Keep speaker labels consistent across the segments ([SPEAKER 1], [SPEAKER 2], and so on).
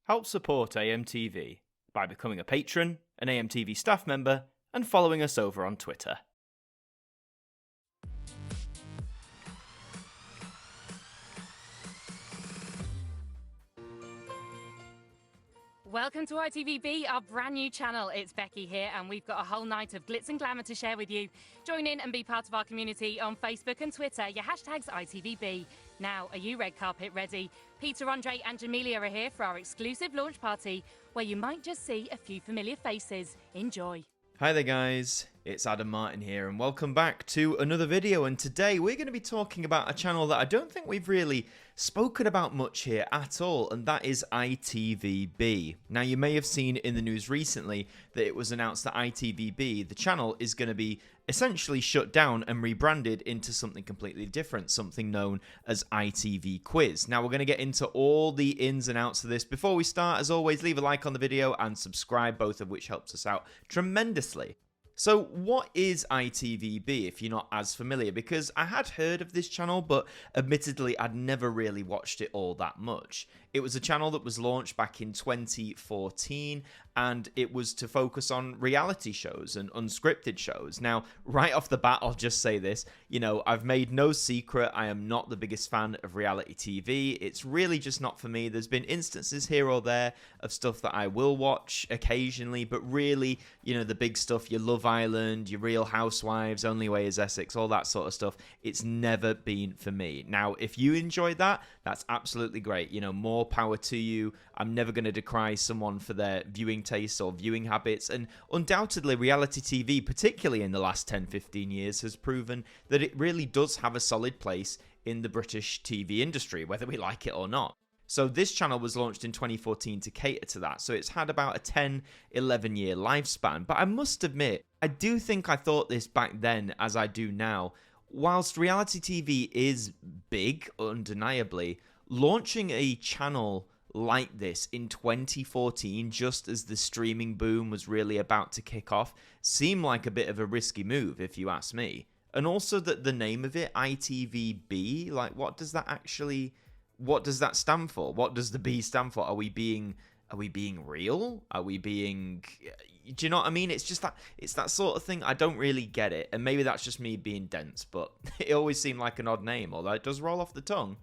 [SPEAKER 1] Help support AMTV by becoming a patron, an AMTV staff member, and following us over on Twitter.
[SPEAKER 2] Welcome to ITVBe, our brand new channel. It's Becky here, and we've got a whole night of glitz and glamour to share with you. Join in and be part of our community on Facebook and Twitter. Your hashtag's ITVBe. Now, are you red carpet ready? Peter, Andre and Jamelia are here for our exclusive launch party, where you might just see a few familiar faces. Enjoy.
[SPEAKER 1] Hi there guys, it's Adam Martin here and welcome back to another video, and today we're going to be talking about a channel that I don't think we've really spoken about much here at all, and that is ITVBe. Now you may have seen in the news recently that it was announced that ITVBe, the channel, is going to be essentially shut down and rebranded into something completely different, something known as ITV Quiz. Now we're going to get into all the ins and outs of this. Before we start, as always, leave a like on the video and subscribe, both of which helps us out tremendously. So what is ITVBe if you're not as familiar? Because I had heard of this channel, but admittedly I'd never really watched it all that much. It was a channel that was launched back in 2014, and it was to focus on reality shows and unscripted shows. Now, right off the bat, I'll just say this, you know, I've made no secret I am not the biggest fan of reality TV. It's really just not for me. There's been instances here or there of stuff that I will watch occasionally, but really, you know, the big stuff, your Love Island, your Real Housewives, Only Way is Essex, all that sort of stuff, it's never been for me. Now, if you enjoyed that, that's absolutely great. You know, more power to you. I'm never going to decry someone for their viewing tastes or viewing habits, and undoubtedly reality TV, particularly in the last 10-15 years, has proven that it really does have a solid place in the British TV industry, whether we like it or not. So this channel was launched in 2014 to cater to that, so it's had about a 10-11 year lifespan. But I must admit, I do think I thought this back then as I do now. Whilst reality TV is big, undeniably, launching a channel like this in 2014, just as the streaming boom was really about to kick off, seemed like a bit of a risky move, if you ask me. And also that the name of it, ITVBe, like what does that stand for? What does the B stand for? Are we being real? Are we being... Do you know what I mean? It's just that, it's that sort of thing. I don't really get it. And maybe that's just me being dense, but it always seemed like an odd name, although it does roll off the tongue.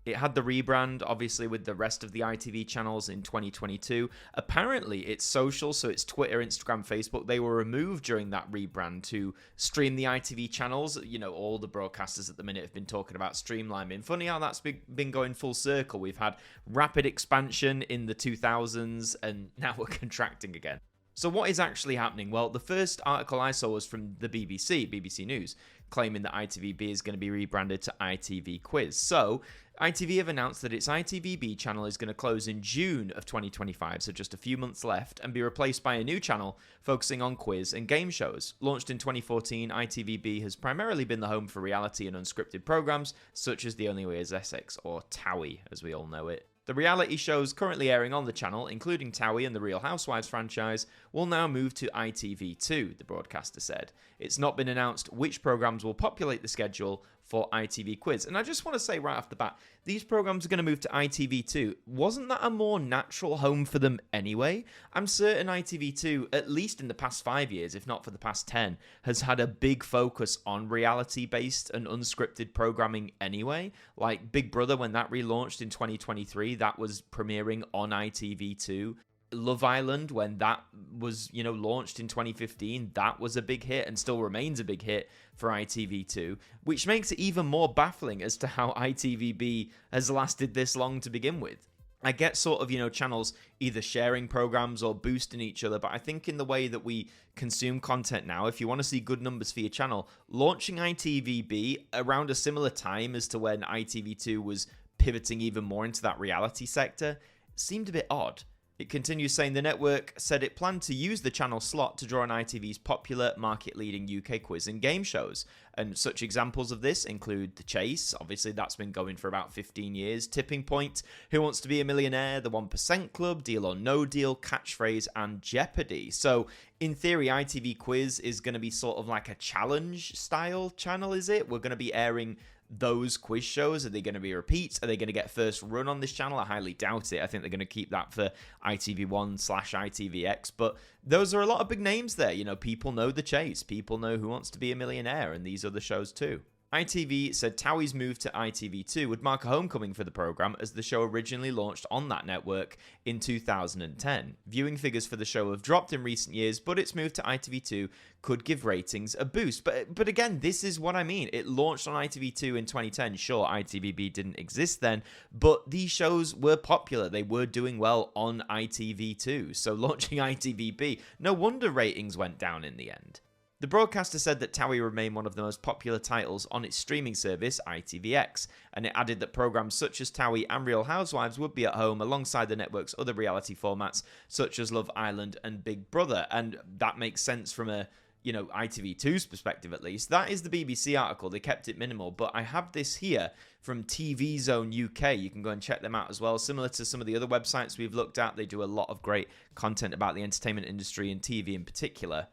[SPEAKER 1] It had the rebrand, obviously, with the rest of the ITV channels in 2022. Apparently, it's social, so it's Twitter, Instagram, Facebook. They were removed during that rebrand to stream the ITV channels. You know, all the broadcasters at the minute have been talking about streamlining. Funny how that's been going full circle. We've had rapid expansion in the 2000s, and now we're contracting again. So what is actually happening? Well, the first article I saw was from the BBC News, claiming that ITVBe is going to be rebranded to ITV Quiz. So ITV have announced that its ITVBe channel is going to close in June of 2025, so just a few months left, and be replaced by a new channel focusing on quiz and game shows. Launched in 2014, ITVBe has primarily been the home for reality and unscripted programs, such as The Only Way is Essex, or TOWIE as we all know it. The reality shows currently airing on the channel, including TOWIE and the Real Housewives franchise, will now move to ITV2, the broadcaster said. It's not been announced which programs will populate the schedule for ITV Quiz. And I just want to say right off the bat, these programs are going to move to ITV2. Wasn't that a more natural home for them anyway? I'm certain ITV2, at least in the past 5 years, if not for the past 10, has had a big focus on reality-based and unscripted programming anyway. Like Big Brother, when that relaunched in 2023, that was premiering on ITV2. Love Island, when that was, you know, launched in 2015, that was a big hit and still remains a big hit for ITV2, which makes it even more baffling as to how ITVBe has lasted this long to begin with. I get sort of, you know, channels either sharing programs or boosting each other, but I think in the way that we consume content now, if you want to see good numbers for your channel, launching ITVBe around a similar time as to when ITV2 was pivoting even more into that reality sector seemed a bit odd. It continues saying the network said it planned to use the channel slot to draw on ITV's popular market-leading UK quiz and game shows. And such examples of this include The Chase, obviously that's been going for about 15 years, Tipping Point, Who Wants to Be a Millionaire, The 1% Club, Deal or No Deal, Catchphrase, and Jeopardy. So in theory, ITV Quiz is going to be sort of like a challenge-style channel, is it? We're going to be airing those quiz shows? Are they going to be repeats? Are they going to get first run on this channel? I highly doubt it. I think they're going to keep that for ITV1/ITVX. But those are a lot of big names there. You know, people know The Chase. People know Who Wants to Be a Millionaire and these other shows too. ITV said Towie's move to ITV2 would mark a homecoming for the programme, as the show originally launched on that network in 2010. Viewing figures for the show have dropped in recent years, but its move to ITV2 could give ratings a boost. But again, this is what I mean. It launched on ITV2 in 2010. Sure, ITVBe didn't exist then, but these shows were popular. They were doing well on ITV2. So launching ITVBe, no wonder ratings went down in the end. The broadcaster said that Towie remained one of the most popular titles on its streaming service, ITVX, and it added that programs such as Towie and Real Housewives would be at home alongside the network's other reality formats, such as Love Island and Big Brother, and that makes sense from a, ITV2's perspective at least. That is the BBC article. They kept it minimal, but I have this here from TV Zone UK. You can go and check them out as well. Similar to some of the other websites we've looked at, they do a lot of great content about the entertainment industry and TV in particular.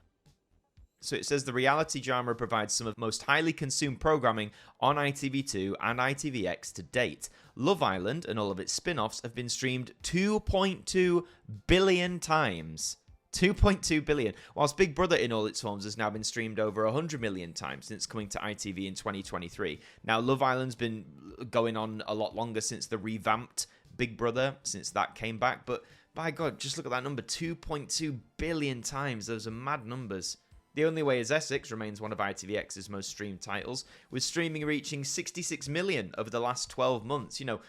[SPEAKER 1] So it says the reality genre provides some of the most highly consumed programming on ITV2 and ITVX to date. Love Island and all of its spin-offs have been streamed 2.2 billion times. 2.2 billion, whilst Big Brother in all its forms has now been streamed over 100 million times since coming to ITV in 2023. Now, Love Island's been going on a lot longer since the revamped Big Brother, since that came back, but by God, just look at that number, 2.2 billion times. Those are mad numbers. The Only Way is Essex remains one of ITVX's most streamed titles, with streaming reaching 66 million over the last 12 months. No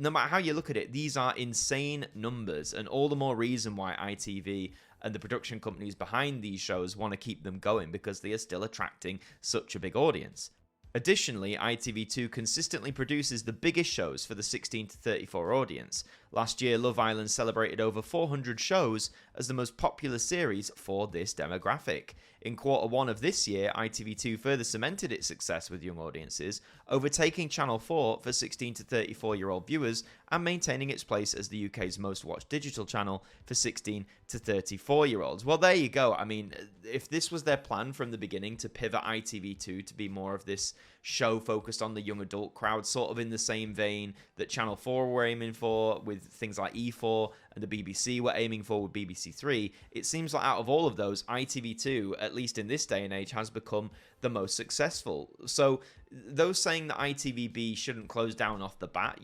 [SPEAKER 1] matter how you look at it, these are insane numbers, and all the more reason why ITV and the production companies behind these shows want to keep them going, because they are still attracting such a big audience. Additionally, ITV2 consistently produces the biggest shows for the 16 to 34 audience. Last year, Love Island celebrated over 400 shows as the most popular series for this demographic. In Q1 of this year, ITV2 further cemented its success with young audiences, overtaking Channel 4 for 16 to 34-year-old viewers and maintaining its place as the UK's most watched digital channel for 16 to 34-year-olds. Well, there you go. I mean, if this was their plan from the beginning to pivot ITV2 to be more of this show focused on the young adult crowd, sort of in the same vein that Channel 4 were aiming for with things like E4 and the BBC were aiming for with BBC 3, it seems like out of all of those, ITV2, at least in this day and age, has become the most successful. So those saying that ITVBe shouldn't close down off the bat,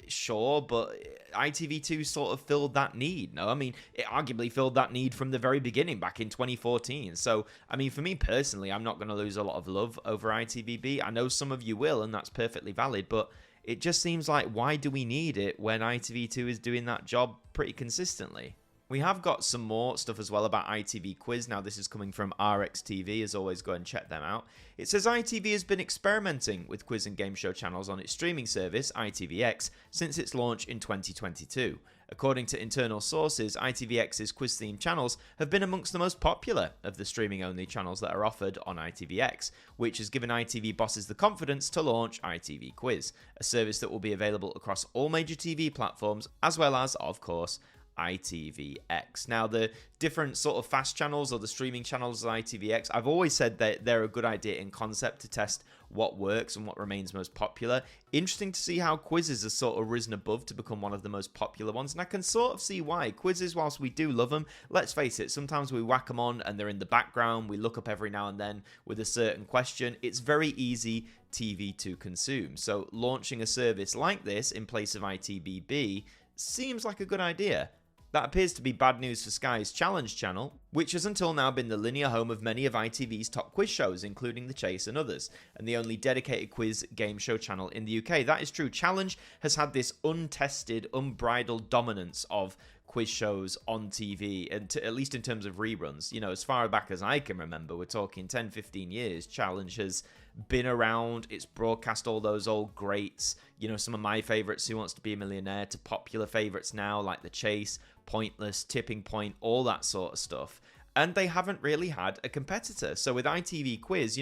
[SPEAKER 1] sure, but ITV2 sort of filled that need. No, it arguably filled that need from the very beginning back in 2014. So, for me personally, I'm not going to lose a lot of love over ITVBe. I know some of you will, and that's perfectly valid, but it just seems like, why do we need it when ITV2 is doing that job pretty consistently? We have got some more stuff as well about ITV Quiz. Now, this is coming from RXTV. As always, go and check them out. It says ITV has been experimenting with quiz and game show channels on its streaming service, ITVX, since its launch in 2022. According to internal sources, ITVX's quiz-themed channels have been amongst the most popular of the streaming-only channels that are offered on ITVX, which has given ITV bosses the confidence to launch ITV Quiz, a service that will be available across all major TV platforms, as well as, of course, ITVX. Now, the different sort of fast channels or the streaming channels of ITVX, I've always said that they're a good idea in concept to test what works and what remains most popular. Interesting to see how quizzes has sort of risen above to become one of the most popular ones, and I can sort of see why. Quizzes, whilst we do love them, let's face it, sometimes we whack them on and they're in the background, we look up every now and then with a certain question. It's very easy TV to consume, so launching a service like this in place of ITVBe seems like a good idea. That appears to be bad news for Sky's Challenge channel, which has until now been the linear home of many of ITV's top quiz shows, including The Chase and others, and the only dedicated quiz game show channel in the UK. That is true. Challenge has had this untested, unbridled dominance of quiz shows on TV, and at least in terms of reruns. As far back as I can remember, we're talking 10, 15 years, Challenge has been around. It's broadcast all those old greats, some of my favourites, Who Wants to Be a Millionaire, to popular favourites now like The Chase, Pointless, Tipping Point, all that sort of stuff. And they haven't really had a competitor. So with ITV Quiz,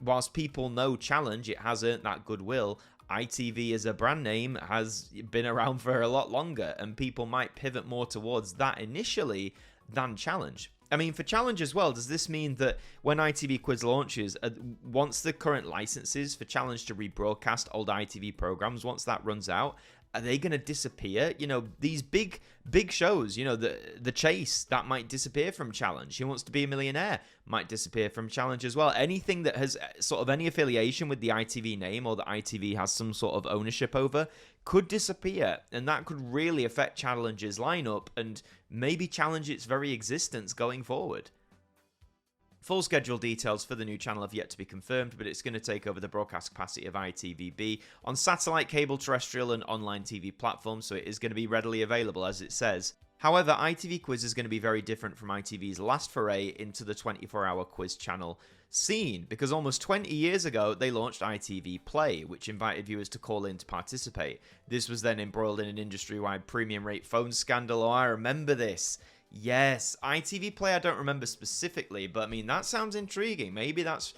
[SPEAKER 1] whilst people know Challenge, it has earned that goodwill, ITV as a brand name has been around for a lot longer, and people might pivot more towards that initially than Challenge. I mean, for Challenge as well, does this mean that when ITV Quiz launches, once the current licenses for Challenge to rebroadcast old ITV programs, once that runs out, are they going to disappear? You know, these big shows, you know, the Chase, that might disappear from Challenge. Who Wants to Be a Millionaire might disappear from Challenge as well. Anything that has sort of any affiliation with the ITV name or that ITV has some sort of ownership over could disappear. And that could really affect Challenge's lineup and maybe challenge its very existence going forward. Full schedule details for the new channel have yet to be confirmed, but it's going to take over the broadcast capacity of ITVBe on satellite, cable, terrestrial and online TV platforms, so it is going to be readily available as it says. However, ITV Quiz is going to be very different from ITV's last foray into the 24-hour quiz channel scene, because almost 20 years ago they launched ITV Play, which invited viewers to call in to participate. This was then embroiled in an industry-wide premium rate phone scandal. Oh, I remember this. Yes, ITV Play I don't remember specifically, but I mean, that sounds intriguing. Maybe that's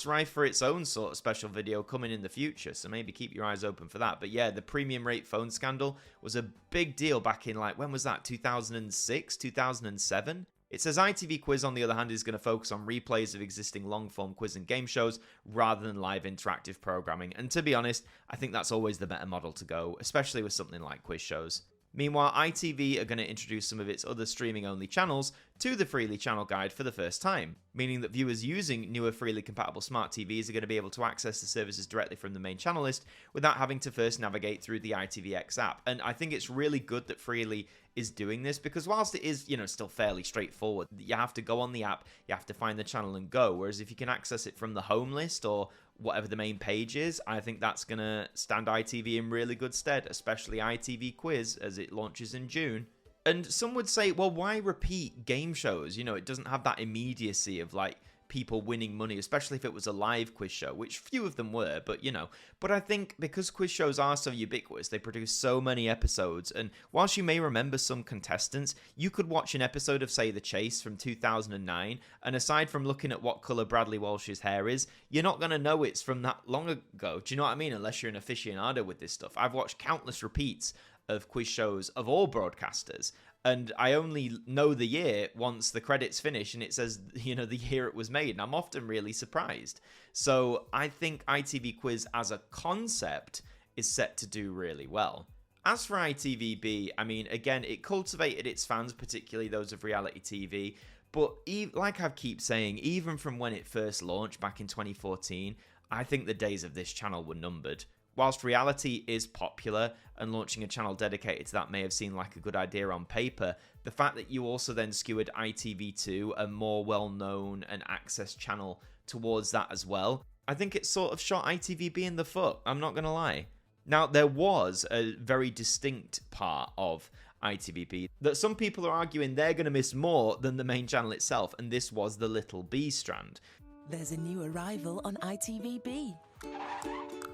[SPEAKER 1] rife for its own sort of special video coming in the future, so maybe keep your eyes open for that. But yeah, the premium rate phone scandal was a big deal back in, like, when was that, 2006, 2007? It says ITV Quiz, on the other hand, is going to focus on replays of existing long-form quiz and game shows rather than live interactive programming. And to be honest, I think that's always the better model to go, especially with something like quiz shows. Meanwhile, ITV are going to introduce some of its other streaming-only channels to the Freely channel guide for the first time, meaning that viewers using newer Freely compatible smart TVs are going to be able to access the services directly from the main channel list without having to first navigate through the ITVX app. And I think it's really good that Freely is doing this, because whilst it is, you know, still fairly straightforward, you have to go on the app, you have to find the channel and go, whereas if you can access it from the home list or whatever the main page is, I think that's going to stand ITV in really good stead, especially ITV Quiz as it launches in June. And some would say, well, why repeat game shows? You know, it doesn't have that immediacy of, like, people winning money, especially if it was a live quiz show, which few of them were, but you know. But I think because quiz shows are so ubiquitous, they produce so many episodes, and whilst you may remember some contestants, you could watch an episode of, say, The Chase from 2009, and aside from looking at what colour Bradley Walsh's hair is, you're not going to know it's from that long ago. Do you know what I mean? Unless you're an aficionado with this stuff. I've watched countless repeats of quiz shows of all broadcasters, and I only know the year once the credits finish and it says, you know, the year it was made, and I'm often really surprised. So I think ITV Quiz as a concept is set to do really well. As for ITVBe, I mean, again, it cultivated its fans, particularly those of reality TV, but like I keep saying, even from when it first launched back in 2014, I think the days of this channel were numbered. Whilst reality is popular and launching a channel dedicated to that may have seemed like a good idea on paper, the fact that you also then skewered ITV2, a more well-known and accessed channel, towards that as well, I think it sort of shot ITVBe in the foot, I'm not going to lie. Now, there was a very distinct part of ITVBe that some people are arguing they're going to miss more than the main channel itself, and this was the Little B strand.
[SPEAKER 3] There's a new arrival on ITVBe.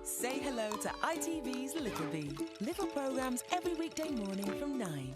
[SPEAKER 3] Say hello to ITV's Little B. Little programmes every weekday morning from 9.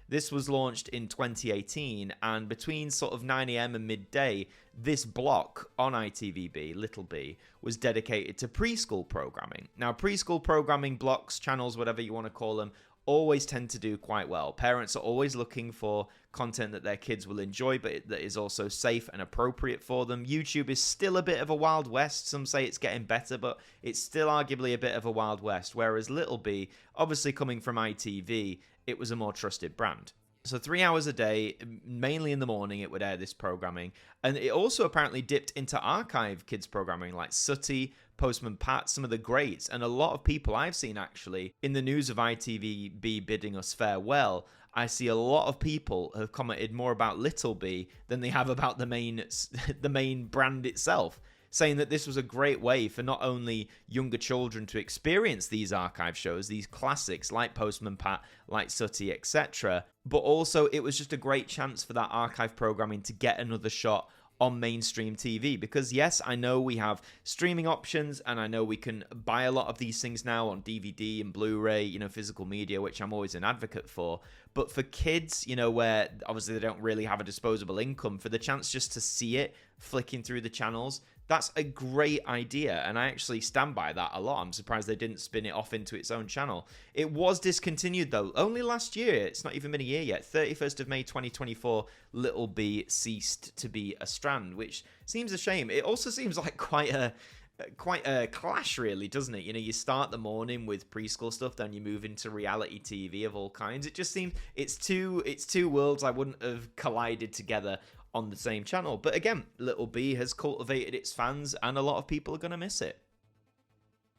[SPEAKER 1] This was launched in 2018, and between sort of 9 AM and midday, this block on ITVBe, Little B, was dedicated to preschool programming. Now, preschool programming blocks, channels, whatever you want to call them, always tend to do quite well. Parents are always looking for content that their kids will enjoy, but that is also safe and appropriate for them. YouTube is still a bit of a Wild West. Some say it's getting better, but it's still arguably a bit of a Wild West, whereas Little B, obviously coming from ITV, it was a more trusted brand. So 3 hours a day, mainly in the morning, it would air this programming. And it also apparently dipped into archive kids programming like Sooty, Postman Pat, some of the greats. And a lot of people I've seen actually, in the news of ITVBe bidding us farewell, I see a lot of people have commented more about Little B than they have about the main brand itself, saying that this was a great way for not only younger children to experience these archive shows, these classics like Postman Pat, like Sooty, etc., but also it was just a great chance for that archive programming to get another shot on mainstream TV. Because yes, I know we have streaming options, and I know we can buy a lot of these things now on DVD and Blu-ray, you know, physical media, which I'm always an advocate for. But for kids, you know, where obviously they don't really have a disposable income, for the chance just to see it flicking through the channels, That's a great idea, and I actually stand by that a lot. I'm surprised they didn't spin it off into its own channel. It was discontinued, though, only last year. It's not even been a year yet. 31st of May 2024, Little B ceased to be a strand, which seems a shame. It also seems like quite a clash, really, doesn't it? You know, you start the morning with preschool stuff, then you move into reality TV of all kinds. It just seems it's two worlds I wouldn't have collided together on the same channel. But again, Little B has cultivated its fans, and a lot of people are going to miss it.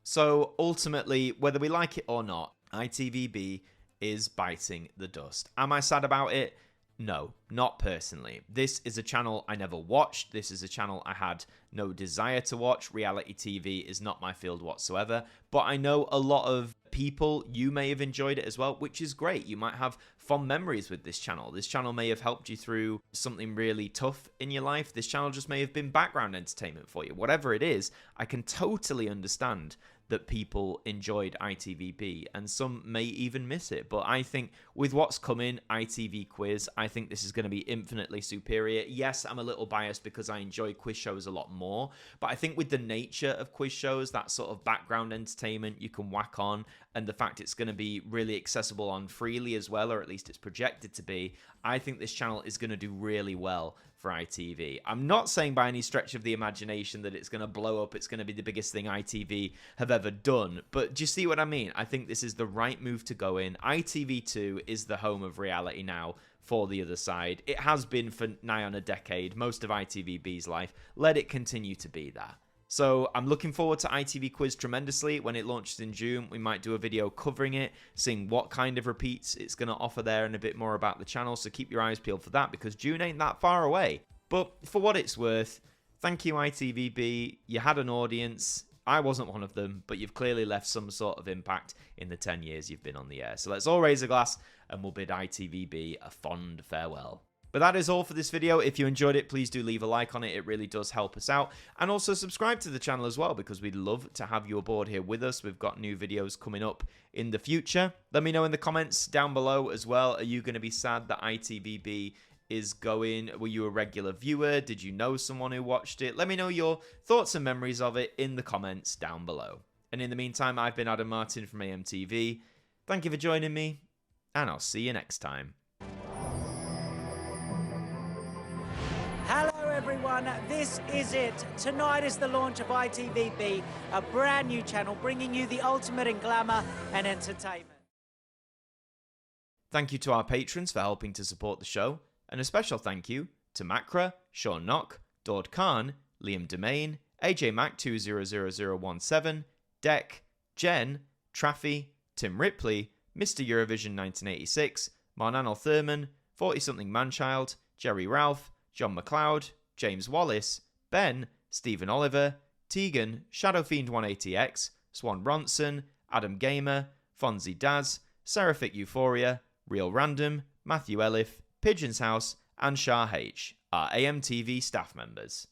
[SPEAKER 1] So ultimately, whether we like it or not, ITVBe is biting the dust. Am I sad about it? No, not personally. This is a channel I never watched. This is a channel I had no desire to watch. Reality TV is not my field whatsoever. But I know a lot of people, you may have enjoyed it as well, which is great. You might have fond memories with this channel. This channel may have helped you through something really tough in your life. This channel just may have been background entertainment for you. Whatever it is, I can totally understand that people enjoyed ITVBe, and some may even miss it. But I think with what's coming, ITV Quiz, I think this is going to be infinitely superior. Yes, I'm a little biased because I enjoy quiz shows a lot more, but I think with the nature of quiz shows, that sort of background entertainment you can whack on, and the fact it's going to be really accessible on Freely as well, or at least it's projected to be, I think this channel is going to do really well for ITV. I'm not saying by any stretch of the imagination that it's going to blow up, it's going to be the biggest thing ITV have ever done, but do you see what I mean? I think this is the right move to go in. ITV2 is the home of reality now for the other side. It has been for nigh on a decade, most of ITVBe's life. Let it continue to be that. So I'm looking forward to ITV Quiz tremendously. When it launches in June, we might do a video covering it, seeing what kind of repeats it's going to offer there and a bit more about the channel. So keep your eyes peeled for that, because June ain't that far away. But for what it's worth, thank you ITVBe. You had an audience. I wasn't one of them, but you've clearly left some sort of impact in the 10 years you've been on the air. So let's all raise a glass and we'll bid ITVBe a fond farewell. But that is all for this video. If you enjoyed it, please do leave a like on it. It really does help us out. And also subscribe to the channel as well, because we'd love to have you aboard here with us. We've got new videos coming up in the future. Let me know in the comments down below as well. Are you going to be sad that ITVBe is going? Were you a regular viewer? Did you know someone who watched it? Let me know your thoughts and memories of it in the comments down below. And in the meantime, I've been Adam Martin from AMTV. Thank you for joining me, and I'll see you next time.
[SPEAKER 4] Hello everyone, this is it. Tonight is the launch of ITVBe, a brand new channel bringing you the ultimate in glamour and entertainment.
[SPEAKER 1] Thank you to our patrons for helping to support the show, and a special thank you to Macra, Shaun Knock, Daud Khan, Liam De-Maine, AJ Mac 200017, Deck, Jen, Traffy, Tim Ripley, Mr. Eurovision 1986, Marnanel Thurman, 40-something Manchild, Jerry Ralph, John McLeod, James Wallace, Ben, Stephen Oliver, Tegan, Shadowfiend 180X, Swan Bronson, Adam Gamer, Fonzie Daz, Seraphic Euphoria, Real Random, Matthew Elliff, Pigeon's House, and Shah H, our AMTV staff members.